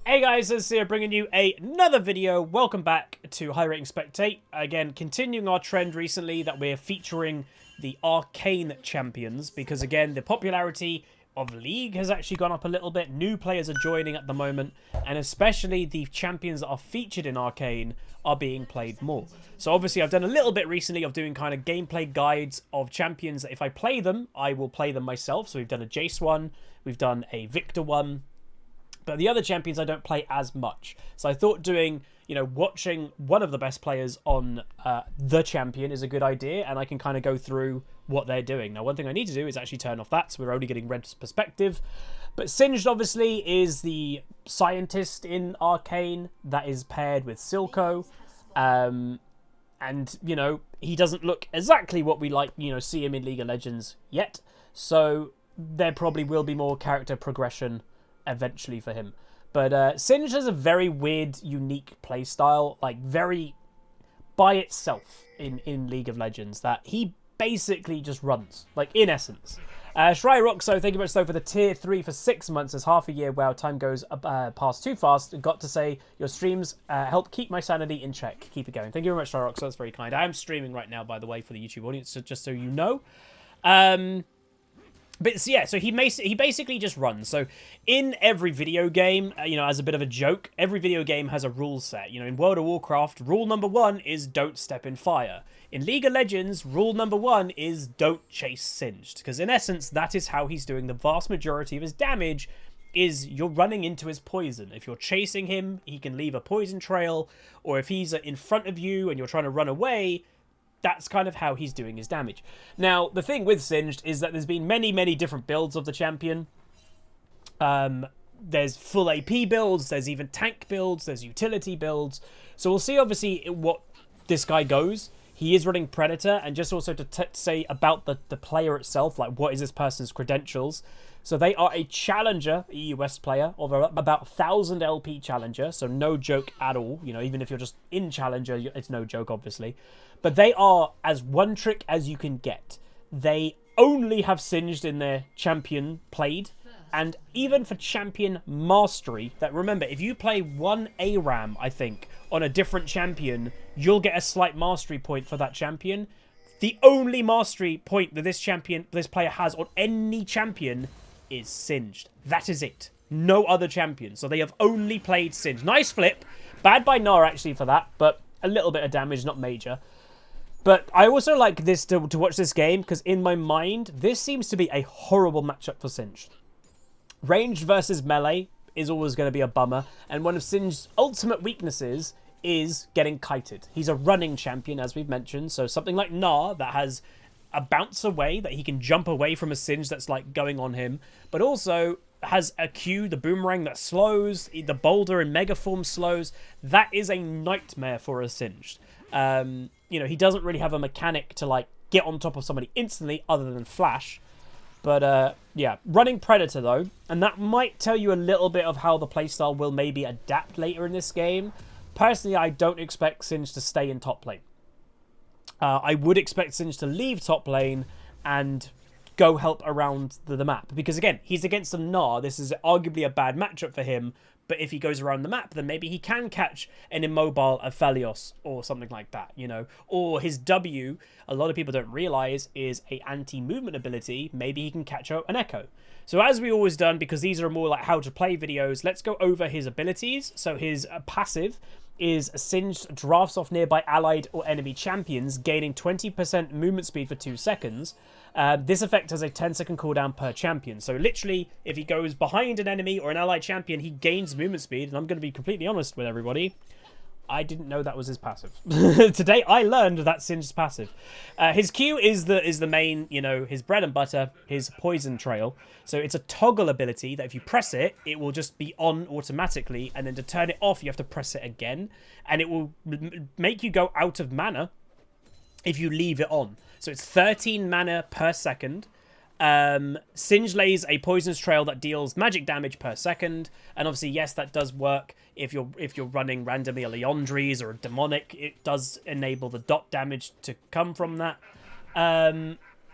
Hey guys, this is here bringing you another video. Welcome back to High Rating Spectate. Again, continuing our trend recently that we're featuring the Arcane champions, because again, the popularity of League has actually gone up a little bit. New players are joining at the moment, and especially the champions that are featured in Arcane are being played more. So obviously I've done a little bit recently of doing kind of gameplay guides of champions that if I play them, I will play them myself. So we've done a Jace one, we've done a Victor one, but the other champions I don't play as much. So I thought doing, watching one of the best players on the champion is a good idea, and I can kind of go through what they're doing. Now, one thing I need to do is actually turn off that, so we're only getting Red's perspective. But Singed, obviously, is the scientist in Arcane that is paired with Silco. And, he doesn't look exactly what we like, see him in League of Legends yet. So there probably will be more character progression eventually for him. But Singed has a very weird, unique playstyle, like very by itself in League of Legends, that he basically just runs, like in essence. Shry Roxo, thank you much so for the tier 3 for 6 months. As half a year, wow, time goes past too fast. Got to say, your streams help keep my sanity in check. Keep it going. Thank you very much, Shry Roxo, that's very kind. I am streaming right now, by the way, for the YouTube audience, just so you know. But yeah, so he basically just runs. So in every video game, as a bit of a joke, every video game has a rule set. In World of Warcraft, rule number 1 is don't step in fire. In League of Legends, rule number 1 is don't chase Singed. Because in essence, that is how he's doing the vast majority of his damage, is you're running into his poison. If you're chasing him, he can leave a poison trail. Or if he's in front of you and you're trying to run away, that's kind of how he's doing his damage. Now, the thing with Singed is that there's been many, many different builds of the champion. There's full AP builds, there's even tank builds, there's utility builds. So we'll see, obviously, what this guy goes. He is running Predator, and just also to say about the player itself, like what is this person's credentials. So they are a challenger, EU West player, of about 1,000 LP challenger, so no joke at all. Even if you're just in challenger, it's no joke, obviously. But they are as one trick as you can get. They only have Singed in their champion played, and even for champion mastery, that remember, if you play one ARAM, I think, on a different champion, you'll get a slight mastery point for that champion. The only mastery point that this player has on any champion is Singed. That is it. No other champion. So they have only played Singed. Nice flip. Bad by Gnar, actually, for that, but a little bit of damage, not major. But I also like this to watch this game, because in my mind, this seems to be a horrible matchup for Singed. Ranged versus melee is always going to be a bummer, and one of Singed's ultimate weaknesses is getting kited. He's a running champion, as we've mentioned, so something like Gnar that has a bounce away, that he can jump away from a Singed that's like going on him, but also has a Q, the boomerang, that slows, the boulder in mega form slows. That is a nightmare for a Singed. He doesn't really have a mechanic to like get on top of somebody instantly other than flash. But yeah, running Predator though, and that might tell you a little bit of how the playstyle will maybe adapt later in this game. Personally, I don't expect Singed to stay in top lane. I would expect Singed to leave top lane and go help around the map. Because again, he's against a Gnar. This is arguably a bad matchup for him. But if he goes around the map, then maybe he can catch an immobile Aphelios or something like that, Or his W, a lot of people don't realize, is a anti-movement ability. Maybe he can catch an Echo. So as we always done, because these are more like how to play videos, let's go over his abilities. So his passive is Singed drafts off nearby allied or enemy champions, gaining 20% movement speed for 2 seconds. This effect has a 10-second cooldown per champion. So literally, if he goes behind an enemy or an allied champion, he gains movement speed. And I'm going to be completely honest with everybody, I didn't know that was his passive. Today I learned that's Singed's passive. His Q is the main, his bread and butter, his poison trail. So it's a toggle ability that if you press it, it will just be on automatically, and then to turn it off, you have to press it again, and it will make you go out of mana if you leave it on. So it's 13 mana per second. Singed lays a poisonous trail that deals magic damage per second, and obviously, yes, that does work if you're running randomly a Leandries or a demonic. It does enable the dot damage to come from that.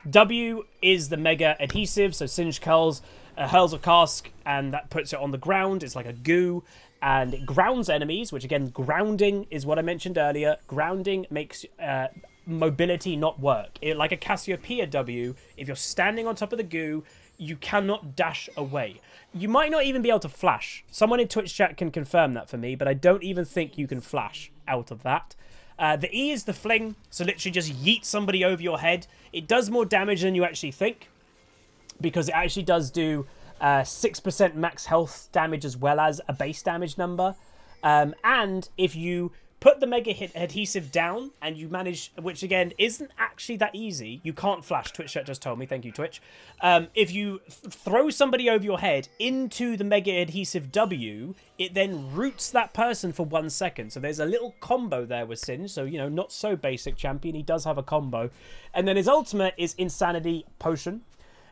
W is the mega adhesive, so Singed hurls a cask, and that puts it on the ground. It's like a goo, and it grounds enemies, which again, grounding is what I mentioned earlier. Grounding makes mobility not work. Like a Cassiopeia W, if you're standing on top of the goo, you cannot dash away. You might not even be able to flash. Someone in Twitch chat can confirm that for me, but I don't even think you can flash out of that. The E is the fling, so literally just yeet somebody over your head. It does more damage than you actually think, because it actually does do 6% max health damage as well as a base damage number. And if you put the mega hit adhesive down and you manage, which again isn't actually that easy, you can't flash. Twitch chat just told me, thank you Twitch. If you throw somebody over your head into the mega adhesive W, it then roots that person for 1 second. So there's a little combo there with Singed. So, you know, not so basic champion. He does have a combo. And then his ultimate is Insanity Potion,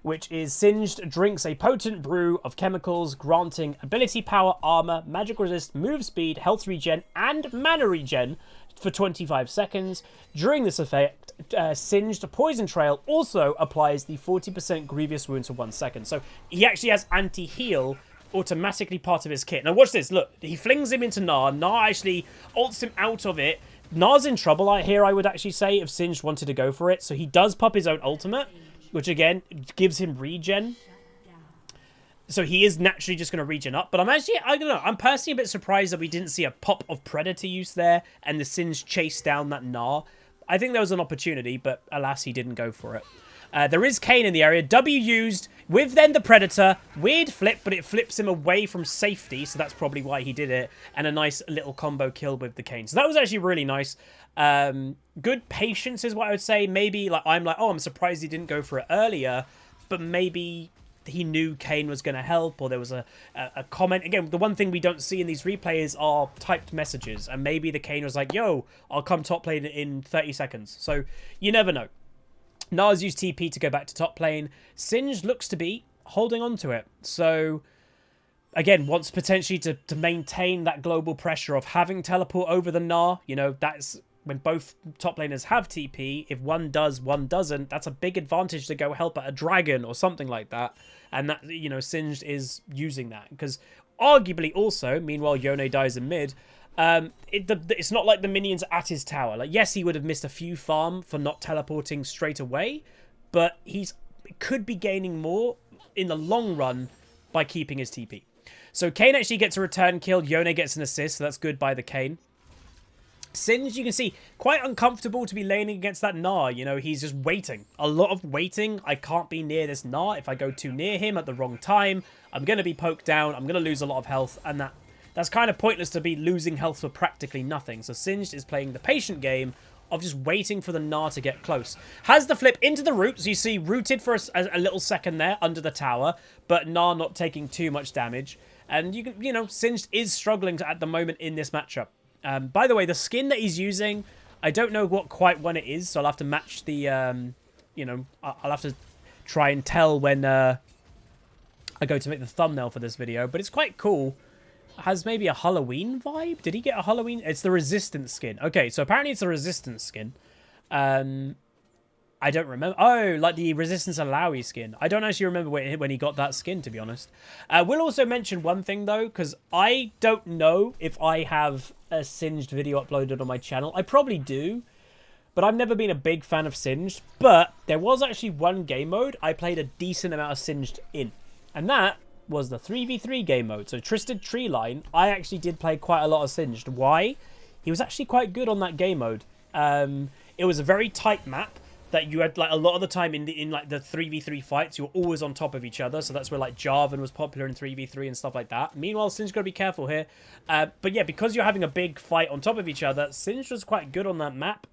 which is Singed drinks a potent brew of chemicals, granting ability power, armor, magic resist, move speed, health regen, and mana regen for 25 seconds. During this effect, Singed Poison Trail also applies the 40% grievous wounds for 1 second. So he actually has anti-heal automatically part of his kit. Now watch this, look, he flings him into Gnar. Gnar actually ults him out of it. Gnar's in trouble here, I would actually say, if Singed wanted to go for it. So he does pop his own ultimate, which again gives him regen. So he is naturally just going to regen up. But I'm actually, I don't know, I'm personally a bit surprised that we didn't see a pop of Predator use there and the Singed chase down that Gnar. I think there was an opportunity, but alas, he didn't go for it. There is Kayn in the area. W used with then the Predator. Weird flip, but it flips him away from safety, so that's probably why he did it. And a nice little combo kill with the Kayn. So that was actually really nice. Good patience is what I would say. Maybe like I'm surprised he didn't go for it earlier, but maybe he knew Kayn was going to help, or there was a comment. Again, the one thing we don't see in these replays are typed messages, and maybe the Kayn was like, yo, I'll come top lane in 30 seconds. So you never know. Gnar's used TP to go back to top lane. Singed looks to be holding on to it. So again, wants potentially to maintain that global pressure of having teleport over the Gnar. You know, that's when both top laners have TP. If one does, one doesn't. That's a big advantage to go help at a dragon or something like that. And that, you know, Singed is using that. Because arguably also, meanwhile, Yone dies in mid, it's not like the minions are at his tower. Like, yes, he would have missed a few farm for not teleporting straight away, but could be gaining more in the long run by keeping his TP. So Kayn actually gets a return kill. Yone gets an assist, so that's good by the Kayn. Singed, you can see, quite uncomfortable to be laning against that Gnar. You know, he's just waiting. A lot of waiting. I can't be near this Gnar. If I go too near him at the wrong time, I'm going to be poked down. I'm going to lose a lot of health, and that's kind of pointless to be losing health for practically nothing. So Singed is playing the patient game of just waiting for the Gnar to get close. Has the flip into the root, so you see rooted for a little second there under the tower, but Gnar not taking too much damage. And you know, Singed is struggling at the moment in this matchup. By the way, the skin that he's using, I don't know what quite one it is, so I'll have to match the, you know, I'll have to try and tell when I go to make the thumbnail for this video, but it's quite cool. Has maybe a Halloween vibe? Did he get a Halloween? It's the Resistance skin. Okay, so apparently it's a Resistance skin. I don't remember. Oh, like the Resistance Alawi skin. I don't actually remember when he got that skin, to be honest. We'll also mention one thing, though, because I don't know if I have a Singed video uploaded on my channel. I probably do, but I've never been a big fan of Singed. But there was actually one game mode I played a decent amount of Singed in, and that was the 3v3 game mode. So Twisted Tree Line, I actually did play quite a lot of Singed. Why? He was actually quite good on that game mode. It was a very tight map that you had, like, a lot of the time in like the 3v3 fights, you were always on top of each other. So that's where like Jarvan was popular in 3v3 and stuff like that. Meanwhile, Singed got to be careful here. But yeah, because you're having a big fight on top of each other, Singed was quite good on that map.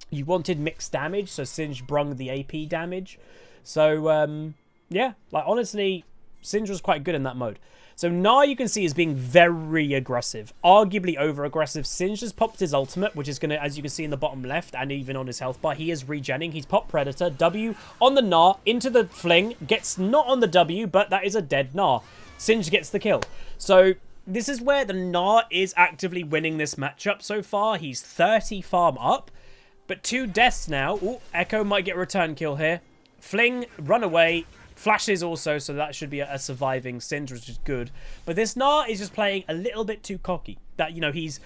You wanted mixed damage, so Singed brung the AP damage. So yeah, like honestly, Singed was quite good in that mode. So Gnar, you can see, is being very aggressive. Arguably over-aggressive. Singed has popped his ultimate, which is going to, as you can see in the bottom left, and even on his health bar, he is regenning. He's popped Predator. W on the Gnar, into the fling. Gets not on the W, but that is a dead Gnar. Singed gets the kill. So this is where the Gnar is actively winning this matchup so far. He's 30 farm up, but 2 deaths now. Ooh, Echo might get a return kill here. Fling, run away. Flashes also, so that should be a surviving Singed, which is good. But this Gnar is just playing a little bit too cocky. That, you know, he's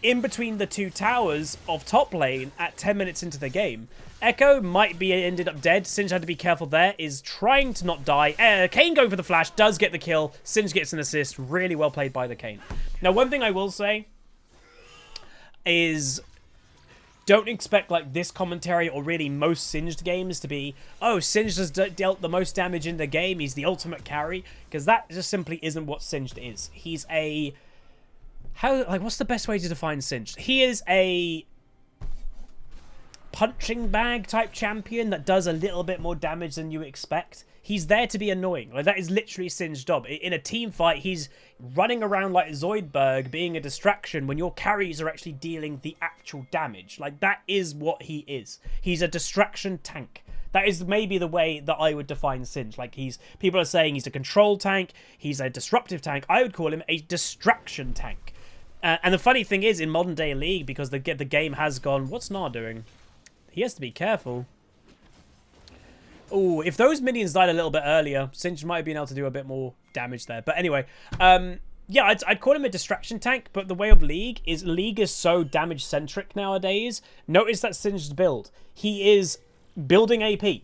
in between the two towers of top lane at 10 minutes into the game. Echo might be ended up dead. Singed had to be careful there. Is trying to not die. Kayn going for the flash. Does get the kill. Singed gets an assist. Really well played by the Kayn. Now, one thing I will say is don't expect like this commentary or really most Singed games to be, oh, Singed has dealt the most damage in the game. He's the ultimate carry. Because that just simply isn't what Singed is. He's a... what's the best way to define Singed? He is a punching bag type champion that does a little bit more damage than you expect. He's there to be annoying. Like, that is literally Singed's job. In a team fight, he's running around like Zoidberg, being a distraction when your carries are actually dealing the actual damage. Like, that is what he is. He's a distraction tank. That is maybe the way that I would define Singed. Like, people are saying he's a control tank, he's a disruptive tank. I would call him a distraction tank. And the funny thing is, in modern day League, because the game has gone... What's Gnar doing? He has to be careful. Oh, if those minions died a little bit earlier, Singed might have been able to do a bit more damage there. But anyway, yeah, I'd call him a distraction tank, but the way of League is so damage-centric nowadays. Notice that Singed's build. He is building AP.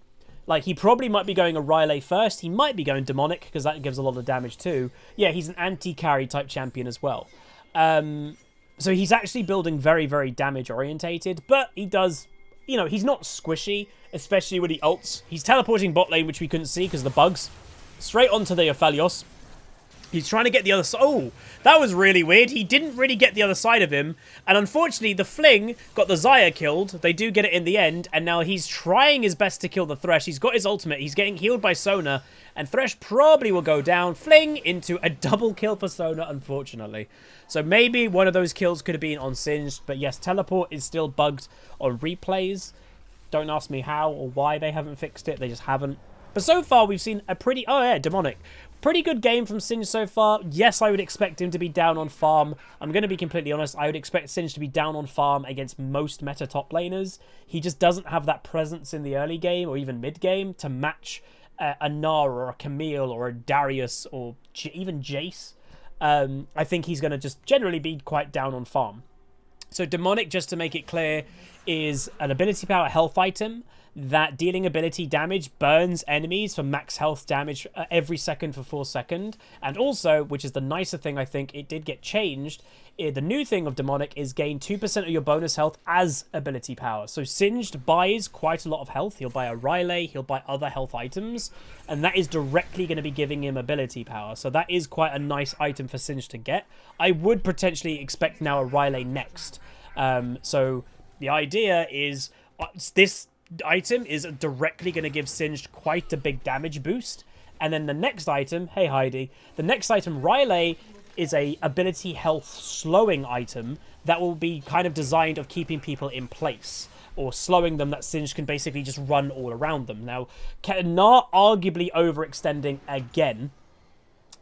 Like, he probably might be going a Riley first. He might be going Demonic, because that gives a lot of damage too. Yeah, he's an anti-carry type champion as well. So he's actually building very, very damage-orientated, but he does... You know, he's not squishy, especially when he ults. He's teleporting bot lane, which we couldn't see because of the bugs. Straight onto the Aphelios. He's trying to get the other side. Oh, that was really weird. He didn't really get the other side of him. And unfortunately, the Fling got the Xayah killed. They do get it in the end. And now he's trying his best to kill the Thresh. He's got his ultimate. He's getting healed by Sona. And Thresh probably will go down. Fling into a double kill for Sona, unfortunately. So maybe one of those kills could have been on Singed. But yes, teleport is still bugged on replays. Don't ask me how or why they haven't fixed it. They just haven't. But so far, we've seen a pretty... Oh, yeah, Demonic. Pretty good game from Singed so far. Yes, I would expect him to be down on farm. I'm going to be completely honest. I would expect Singed to be down on farm against most meta top laners. He just doesn't have that presence in the early game or even mid game to match a Gnar or a Camille or a Darius or even Jace. I think he's going to just generally be quite down on farm. So Demonic, just to make it clear, is an ability power health item that dealing ability damage burns enemies for max health damage every second for 4 seconds. And also, which is the nicer thing, I think, it did get changed. The new thing of Demonic is gain 2% of your bonus health as ability power. So Singed buys quite a lot of health. He'll buy a Riley, he'll buy other health items, and that is directly going to be giving him ability power. So that is quite a nice item for Singed to get. I would potentially expect now a Riley next. So the idea is this item is directly going to give Singed quite a big damage boost. And then the next item, hey Heidi, the next item, Riley, is a ability health slowing item that will be kind of designed of keeping people in place or slowing them, that Singed can basically just run all around them. Now, Gnar arguably overextending again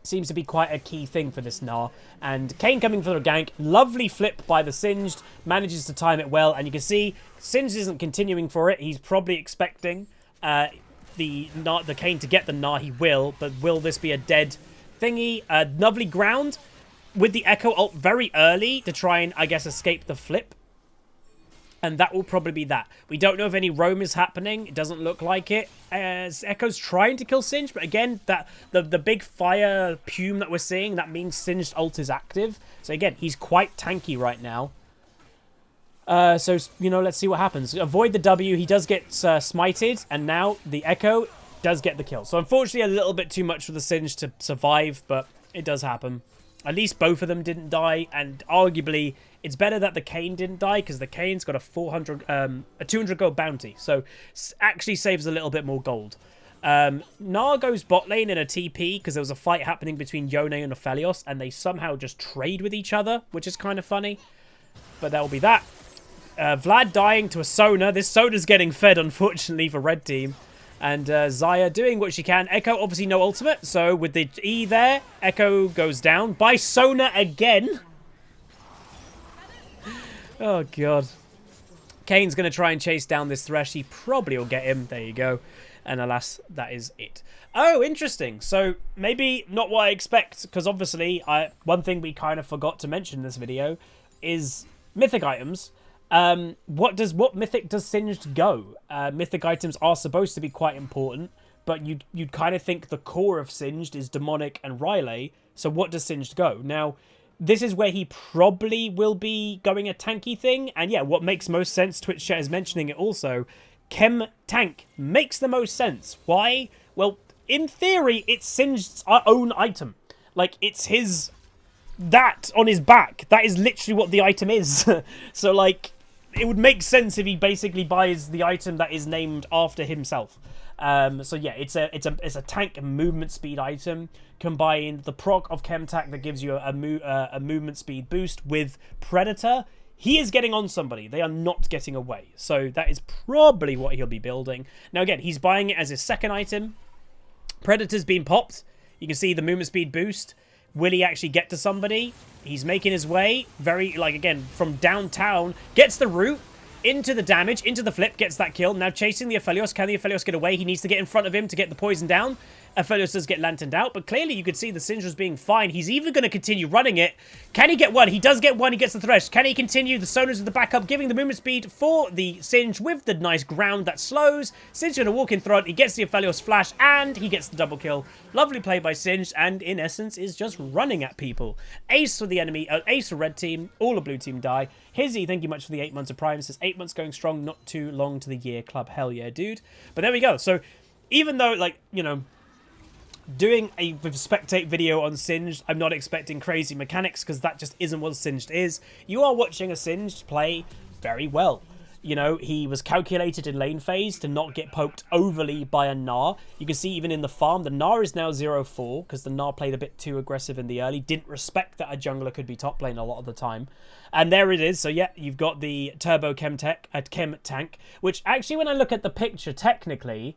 seems to be quite a key thing for this Gnar. And Kayn coming for the gank. Lovely flip by the Singed. Manages to time it well. And you can see Singed isn't continuing for it. He's probably expecting the Kayn to get the Gnar. He will. But will this be a dead thingy? Lovely ground with the Echo ult very early to try and, I guess, escape the flip. And that will probably be that. We don't know if any roam is happening. It doesn't look like it. Echo's trying to kill Singed, but again, the big fire pume that we're seeing, that means Singed ult is active. So again, he's quite tanky right now. So, you know, let's see what happens. Avoid the W. He does get smited, and now the Echo does get the kill. So unfortunately, a little bit too much for the Singed to survive, but it does happen. At least both of them didn't die, and arguably it's better that the Kayn didn't die because the Kayn's got a 200 gold bounty, so actually saves a little bit more gold. Gnar goes bot lane in a TP because there was a fight happening between Yone and Aphelios, and they somehow just trade with each other, which is kind of funny. But that will be that. Vlad dying to a Sona. This Sona's getting fed, unfortunately, for red team. And Xayah doing what she can. Echo, obviously no ultimate. So with the E there, Echo goes down by Sona again. Oh, God. Kane's going to try and chase down this Thresh. He probably will get him. There you go. And alas, that is it. Oh, interesting. So maybe not what I expect, because obviously one thing we kind of forgot to mention in this video is mythic items. What mythic does Singed go? Mythic items are supposed to be quite important, but you'd kind of think the core of Singed is Demonic and Riley. So what does Singed go? Now, this is where he probably will be going a tanky thing. And yeah, what makes most sense, Twitch chat is mentioning it also, Chem Tank makes the most sense. Why? Well, in theory, it's Singed's own item. Like, it's his... that on his back. That is literally what the item is. So, like, it would make sense if he basically buys the item that is named after himself. So yeah, it's a tank movement speed item. Combine the proc of Chemtac that gives you a movement speed boost with Predator. He is getting on somebody. They are not getting away. So that is probably what he'll be building. Now again, he's buying it as his second item. Predator's been popped. You can see the movement speed boost. Will he actually get to somebody? He's making his way. Very, like, again, from downtown. Gets the root. Into the damage. Into the flip. Gets that kill. Now chasing the Aphelios. Can the Aphelios get away? He needs to get in front of him to get the poison down. Aphelios does get lanterned out. But clearly you could see the Singed was being fine. He's even going to continue running it. Can he get one? He does get one. He gets the Thresh. Can he continue? The Sonas with the backup. Giving the movement speed for the Singed with the nice ground that slows. Singed going to walk in front. He gets the Aphelios flash. And he gets the double kill. Lovely play by Singed. And in essence is just running at people. Ace for the enemy. Ace for red team. All the blue team die. Hizzy, thank you much for the 8 months of Prime. It says 8 months going strong. Not too long to the year club. Hell yeah, dude. But there we go. So even though, like, you know, doing a spectate video on Singed, I'm not expecting crazy mechanics because that just isn't what Singed is. You are watching a Singed play very well. You know, he was calculated in lane phase to not get poked overly by a Gnar. You can see even in the farm, the Gnar is now 0-4 because the Gnar played a bit too aggressive in the early. Didn't respect that a jungler could be top lane a lot of the time. And there it is. So yeah, you've got the Turbo Chem Tank, which actually when I look at the picture, technically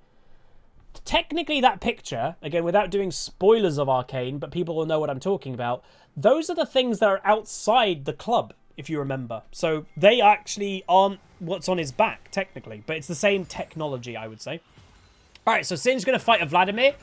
that picture, again, without doing spoilers of Arcane, but people will know what I'm talking about, those are the things that are outside the club, if you remember. So they actually aren't what's on his back, technically, but it's the same technology, I would say. All right, so Singe's going to fight a Vladimir.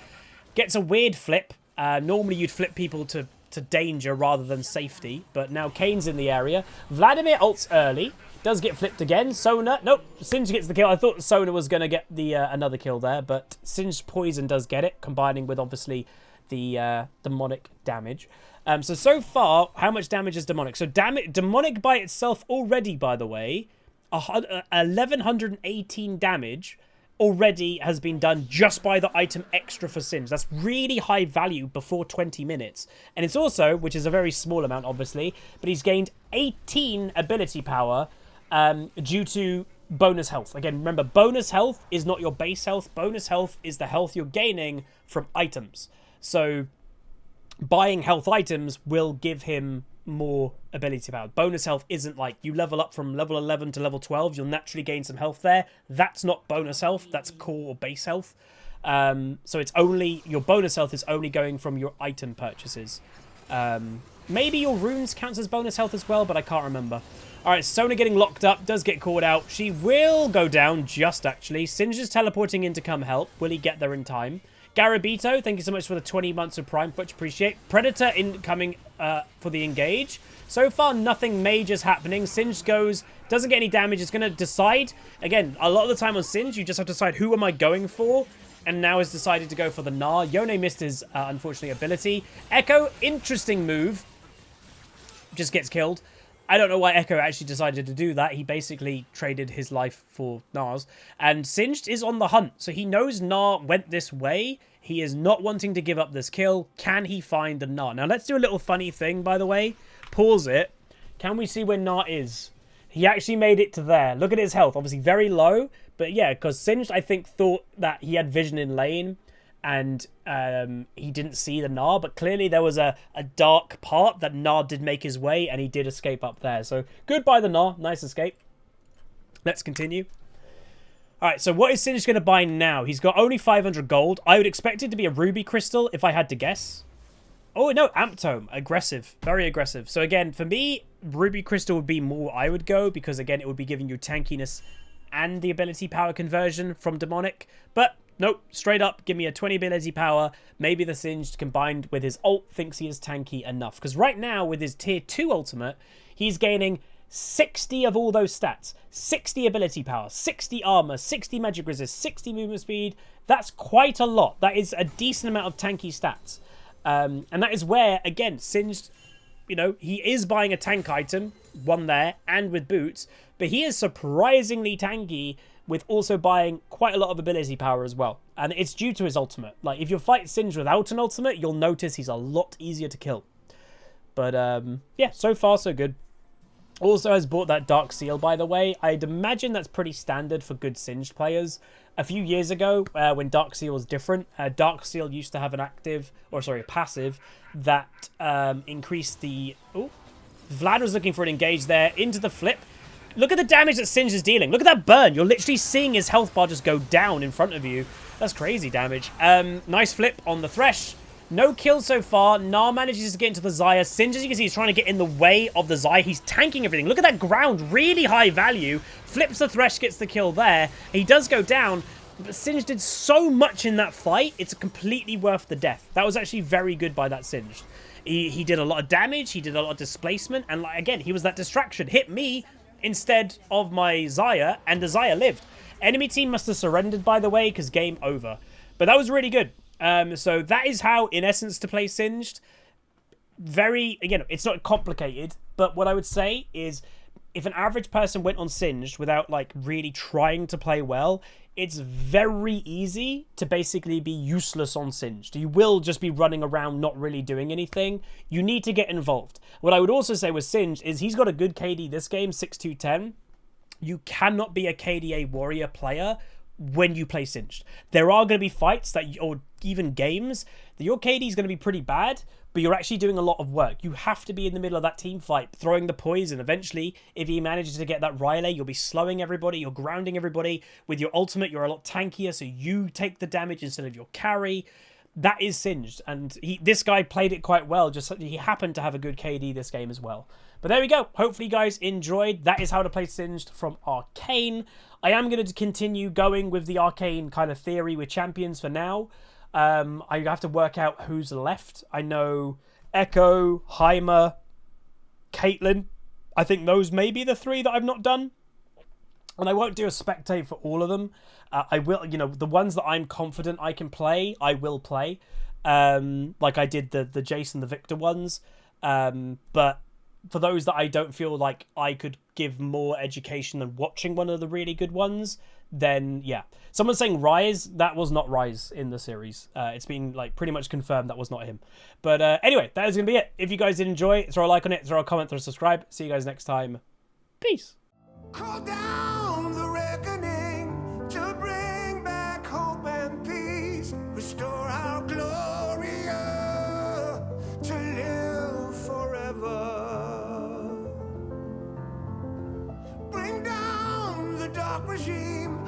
Gets a weird flip. Normally you'd flip people to danger rather than safety, but now Kane's in the area. Vladimir ults early. Does get flipped again. Sona, nope, Singe gets the kill. I thought Sona was going to get the another kill there, but Singe's poison does get it, combining with obviously the demonic damage. So far, how much damage is demonic? So demonic by itself already, by the way, 1118 damage already has been done just by the item extra for Singe. That's really high value before 20 minutes. And it's also, which is a very small amount obviously, but he's gained 18 ability power due to bonus health. Again, remember, bonus health is not your base health. Bonus health is the health you're gaining from items. So buying health items will give him more ability power. Bonus health isn't like you level up from level 11 to level 12, you'll naturally gain some health there. That's not bonus health, that's core or base health. So it's only, your bonus health is only going from your item purchases. Maybe your runes counts as bonus health as well, but I can't remember. Alright, Sona getting locked up, does get caught out. She will go down, just actually. Singe is teleporting in to come help. Will he get there in time? Garabito, thank you so much for the 20 months of Prime, much appreciate. Predator incoming for the engage. So far, nothing major's happening. Singe goes, doesn't get any damage. It's going to decide. Again, a lot of the time on Singe, you just have to decide who am I going for. And now has decided to go for the Gnar. Yone missed his, unfortunately, ability. Echo, interesting move. Just gets killed. I don't know why Echo actually decided to do that. He basically traded his life for Gnar's. And Singed is on the hunt. So he knows Gnar went this way. He is not wanting to give up this kill. Can he find the Gnar? Now, let's do a little funny thing, by the way. Pause it. Can we see where Gnar is? He actually made it to there. Look at his health. Obviously, very low. But yeah, because Singed, I think, thought that he had vision in lane. And he didn't see the Gnar, but clearly there was a dark part that Gnar did make his way, and he did escape up there. So, goodbye the Gnar. Nice escape. Let's continue. Alright, so what is Singe going to buy now? He's got only 500 gold. I would expect it to be a ruby crystal, if I had to guess. Oh, no, Amptome. Aggressive. Very aggressive. So, again, for me, ruby crystal would be more I would go, because, again, it would be giving you tankiness and the ability power conversion from demonic. But Nope, straight up, give me a 20 ability power. Maybe the Singed combined with his ult thinks he is tanky enough. Because right now, with his tier 2 ultimate, he's gaining 60 of all those stats. 60 ability power, 60 armor, 60 magic resist, 60 movement speed. That's quite a lot. That is a decent amount of tanky stats. And that is where, again, Singed, you know, he is buying a tank item, one there, and with boots. But he is surprisingly tanky with also buying quite a lot of ability power as well. And it's due to his ultimate. Like, if you fight Singed without an ultimate, you'll notice he's a lot easier to kill. But, yeah, so far so good. Also has bought that Dark Seal, by the way. I'd imagine that's pretty standard for good Singed players. A few years ago, when Dark Seal was different, Dark Seal used to have an active, or sorry, a passive, that increased the... Oh, Vlad was looking for an engage there, into the flip. Look at the damage that Singed is dealing. Look at that burn. You're literally seeing his health bar just go down in front of you. That's crazy damage. Nice flip on the Thresh. No kills so far. Gnar manages to get into the Xayah. Singed, as you can see, he's trying to get in the way of the Xayah. He's tanking everything. Look at that ground. Really high value. Flips the Thresh, gets the kill there. He does go down. But Singed did so much in that fight. It's completely worth the death. That was actually very good by that Singed. He did a lot of damage. He did a lot of displacement. And like, again, he was that distraction. Hit me instead of my Xayah, and the Xayah lived. Enemy team must have surrendered, by the way, because game over. But that was really good. So that is how, in essence, to play Singed. Very, again, it's not complicated, but what I would say is if an average person went on Singed without, like, really trying to play well, it's very easy to basically be useless on Singed. You will just be running around not really doing anything. You need to get involved. What I would also say with Singed is he's got a good KD this game, 6-2-10. You cannot be a KDA warrior player when you play Singed. There are going to be fights that, or even games, that your KD is going to be pretty bad, but you're actually doing a lot of work. You have to be in the middle of that team fight, throwing the poison. Eventually, if he manages to get that Riley, you'll be slowing everybody, you're grounding everybody. With your ultimate, you're a lot tankier, so you take the damage instead of your carry. That is Singed, and this guy played it quite well. Just he happened to have a good KD this game as well. But there we go. Hopefully you guys enjoyed. That is how to play Singed from Arcane. I am going to continue going with the Arcane kind of theory with champions for now. I have to work out who's left. I know Echo, Heimer, Caitlyn. I think those may be the three that I've not done. And I won't do a spectate for all of them. I will, you know, the ones that I'm confident I can play, I will play. Like I did the Jason, the Victor ones. But for those that I don't feel like I could give more education than watching one of the really good ones, then yeah. Someone's saying Rise. That was not Rise in the series. It's been like pretty much confirmed that was not him. But anyway, that is going to be it. If you guys did enjoy, throw a like on it, throw a comment, throw a subscribe. See you guys next time. Peace. Call down the reckoning to bring back hope and peace. Restore our Gloria to live forever. Bring down the dark regime.